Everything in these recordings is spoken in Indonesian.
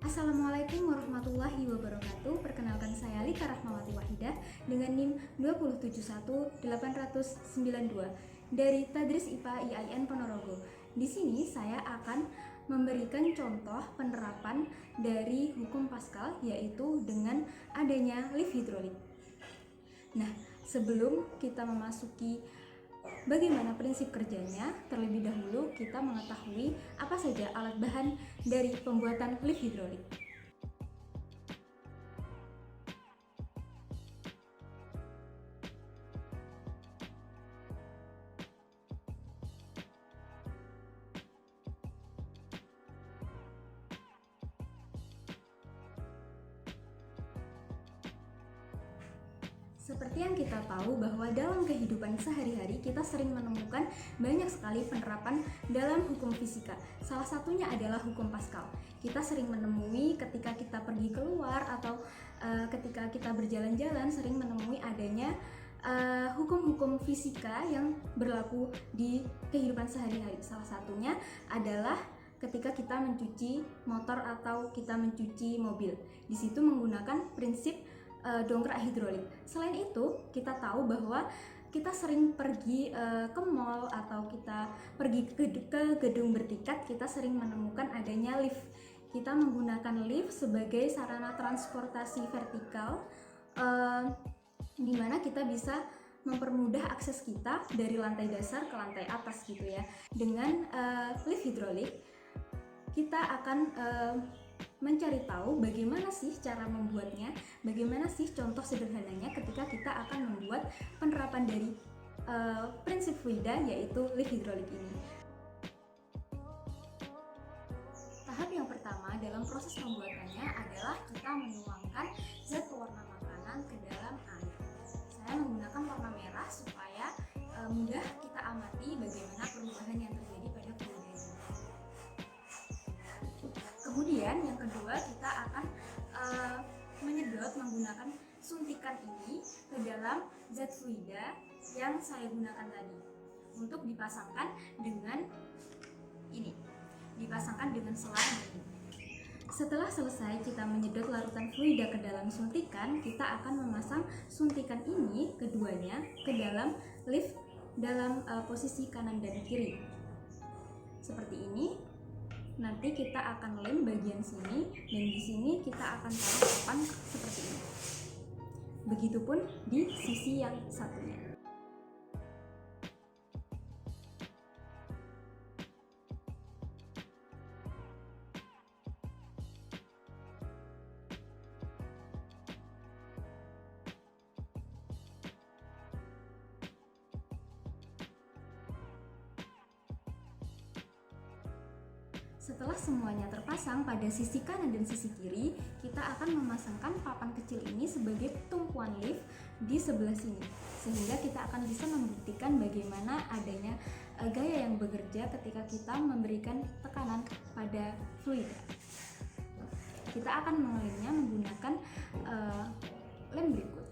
Assalamualaikum warahmatullahi wabarakatuh. Perkenalkan saya Lika Rahmawati Wahidah dengan NIM 2711892 dari Tadris IPA IAIN Ponorogo. Di sini saya akan memberikan contoh penerapan dari hukum Pascal, yaitu dengan adanya lift hidrolik. Nah, sebelum kita memasuki bagaimana prinsip kerjanya, terlebih dahulu kita mengetahui apa saja alat bahan dari pembuatan lift hidrolik. Seperti yang kita tahu bahwa dalam kehidupan sehari-hari kita sering menemukan banyak sekali penerapan dalam hukum fisika. Salah satunya adalah hukum Pascal. Kita sering menemui ketika kita pergi keluar atau ketika kita berjalan-jalan sering menemui adanya hukum-hukum fisika yang berlaku di kehidupan sehari-hari. Salah satunya adalah ketika kita mencuci motor atau kita mencuci mobil. Di situ menggunakan prinsip dongkrak hidrolik. Selain itu, kita tahu bahwa kita sering pergi ke mall atau kita pergi ke gedung bertingkat, kita sering menemukan adanya lift. Kita menggunakan lift sebagai sarana transportasi vertikal, di mana kita bisa mempermudah akses kita dari lantai dasar ke lantai atas gitu ya. Dengan lift hidrolik, kita akan mencari tahu bagaimana sih cara membuatnya, bagaimana sih contoh sederhananya ketika kita akan membuat penerapan dari prinsip fluida, yaitu lift hidrolik ini. Tahap yang pertama dalam proses pembuatannya adalah kita menuangkan zat pewarna makanan ke dalam air. Saya menggunakan warna merah supaya mudah kita amati bagaimana perubahan yang terjadi pada fluida ini. Kemudian yang kedua, kita akan menyedot menggunakan suntikan ini ke dalam zat fluida yang saya gunakan tadi untuk dipasangkan dengan ini, dipasangkan dengan selang ini. Setelah selesai kita menyedot larutan fluida ke dalam suntikan, kita akan memasang suntikan ini keduanya ke dalam lift dalam posisi kanan dan kiri seperti ini. Nanti kita akan lem bagian sini, dan di sini kita akan taruh papan seperti ini. Begitupun di sisi yang satunya. Setelah semuanya terpasang pada sisi kanan dan sisi kiri, kita akan memasangkan papan kecil ini sebagai tumpuan lift di sebelah sini, sehingga kita akan bisa membuktikan bagaimana adanya gaya yang bekerja ketika kita memberikan tekanan pada fluida. Kita akan mengelemnya menggunakan lem berikut.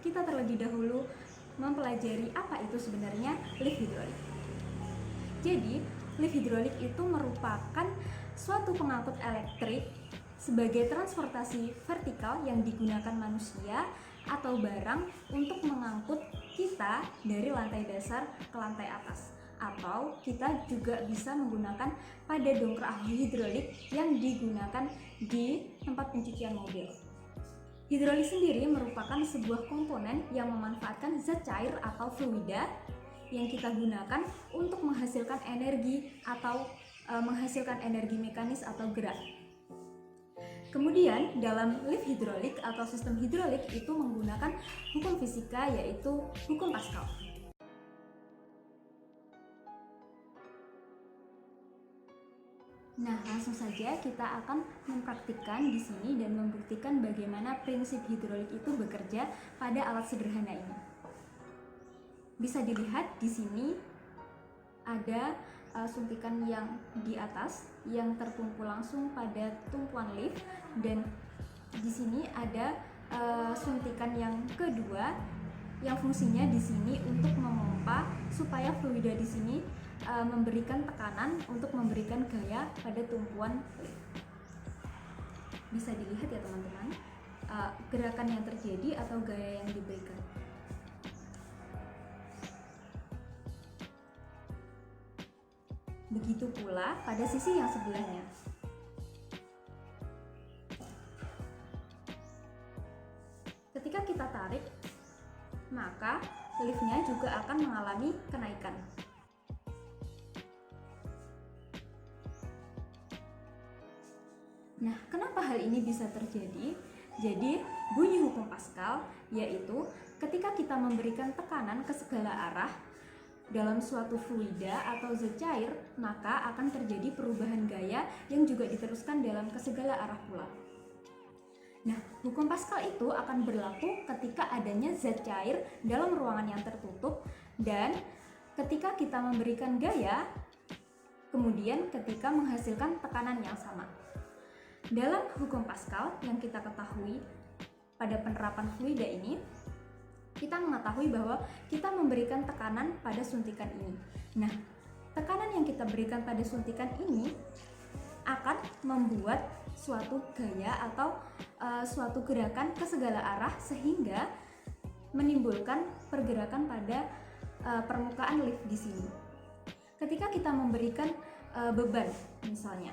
Kita terlebih dahulu mempelajari apa itu sebenarnya lift hidrolik. Jadi, lift hidrolik itu merupakan suatu pengangkut elektrik sebagai transportasi vertikal yang digunakan manusia atau barang untuk mengangkut kita dari lantai dasar ke lantai atas. Atau kita juga bisa menggunakan pada dongkrak hidrolik yang digunakan di tempat pencucian mobil. Hidrolik sendiri merupakan sebuah komponen yang memanfaatkan zat cair atau fluida yang kita gunakan untuk menghasilkan energi atau menghasilkan energi mekanis atau gerak. Kemudian dalam lift hidrolik atau sistem hidrolik itu menggunakan hukum fisika, yaitu hukum Pascal. Nah, langsung saja kita akan mempraktikkan di sini dan membuktikan bagaimana prinsip hidrolik itu bekerja pada alat sederhana ini. Bisa dilihat di sini ada suntikan yang di atas yang terkumpul langsung pada tumpuan lift, dan di sini ada suntikan yang kedua yang fungsinya di sini untuk memompa supaya fluida di sini memberikan tekanan untuk memberikan gaya pada tumpuan lift. Bisa dilihat ya teman-teman, gerakan yang terjadi atau gaya yang diberikan. Begitu pula pada sisi yang sebelahnya. Ketika kita tarik, maka liftnya juga akan mengalami kenaikan. Nah, kenapa hal ini bisa terjadi? Jadi, bunyi hukum Pascal yaitu ketika kita memberikan tekanan ke segala arah dalam suatu fluida atau zat cair, maka akan terjadi perubahan gaya yang juga diteruskan dalam ke segala arah pula. Nah, hukum Pascal itu akan berlaku ketika adanya zat cair dalam ruangan yang tertutup dan ketika kita memberikan gaya, kemudian ketika menghasilkan tekanan yang sama. Dalam hukum Pascal yang kita ketahui pada penerapan fluida ini, kita mengetahui bahwa kita memberikan tekanan pada suntikan ini. Nah, tekanan yang kita berikan pada suntikan ini akan membuat suatu gaya atau suatu gerakan ke segala arah sehingga menimbulkan pergerakan pada permukaan lift di sini. Ketika kita memberikan beban misalnya,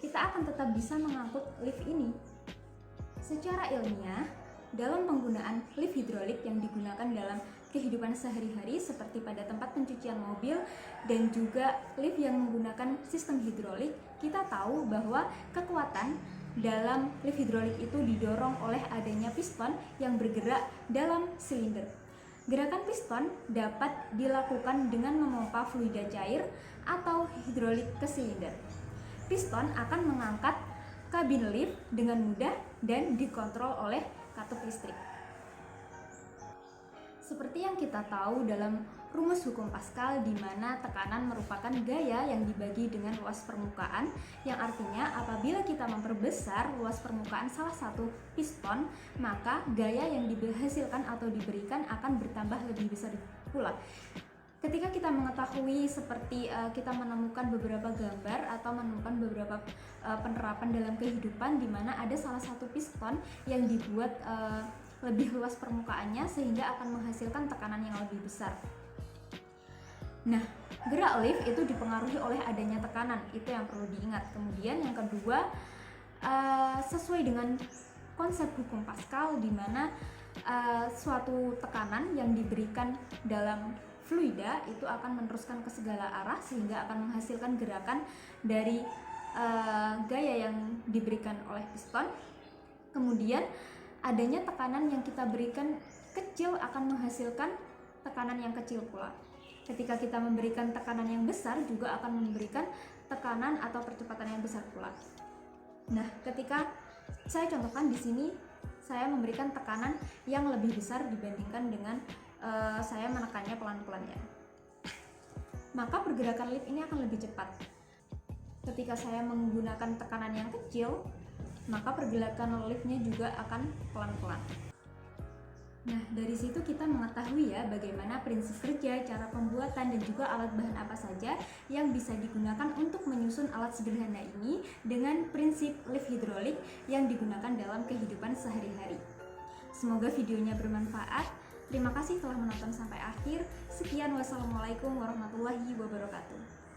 kita akan tetap bisa mengangkut lift ini. Secara ilmiah, dalam penggunaan lift hidrolik yang digunakan dalam kehidupan sehari-hari seperti pada tempat pencucian mobil dan juga lift yang menggunakan sistem hidrolik, kita tahu bahwa kekuatan dalam lift hidrolik itu didorong oleh adanya piston yang bergerak dalam silinder. Gerakan piston dapat dilakukan dengan memompa fluida cair atau hidrolik ke silinder. Piston akan mengangkat kabin lift dengan mudah dan dikontrol oleh katup listrik. Seperti yang kita tahu dalam rumus hukum Pascal, di mana tekanan merupakan gaya yang dibagi dengan luas permukaan, yang artinya apabila kita memperbesar luas permukaan salah satu piston, maka gaya yang dihasilkan atau diberikan akan bertambah lebih besar pula. Ketika kita mengetahui seperti kita menemukan beberapa gambar atau menemukan beberapa penerapan dalam kehidupan di mana ada salah satu piston yang dibuat lebih luas permukaannya sehingga akan menghasilkan tekanan yang lebih besar. Nah, gerak lift itu dipengaruhi oleh adanya tekanan, itu yang perlu diingat. Kemudian yang kedua, sesuai dengan konsep hukum Pascal di mana suatu tekanan yang diberikan dalam fluida itu akan meneruskan ke segala arah sehingga akan menghasilkan gerakan dari gaya yang diberikan oleh piston. Kemudian adanya tekanan yang kita berikan kecil akan menghasilkan tekanan yang kecil pula. Ketika kita memberikan tekanan yang besar juga akan memberikan tekanan atau percepatan yang besar pula. Nah, ketika saya contohkan di sini, saya memberikan tekanan yang lebih besar dibandingkan dengan saya menekannya pelan-pelan ya. Maka pergerakan lift ini akan lebih cepat. Ketika saya menggunakan tekanan yang kecil, maka pergerakan liftnya juga akan pelan-pelan. Nah, dari situ kita mengetahui ya bagaimana prinsip kerja, cara pembuatan, dan juga alat bahan apa saja yang bisa digunakan untuk menyusun alat sederhana ini dengan prinsip lift hidrolik yang digunakan dalam kehidupan sehari-hari. Semoga videonya bermanfaat. Terima kasih telah menonton sampai akhir. Sekian, wassalamualaikum warahmatullahi wabarakatuh.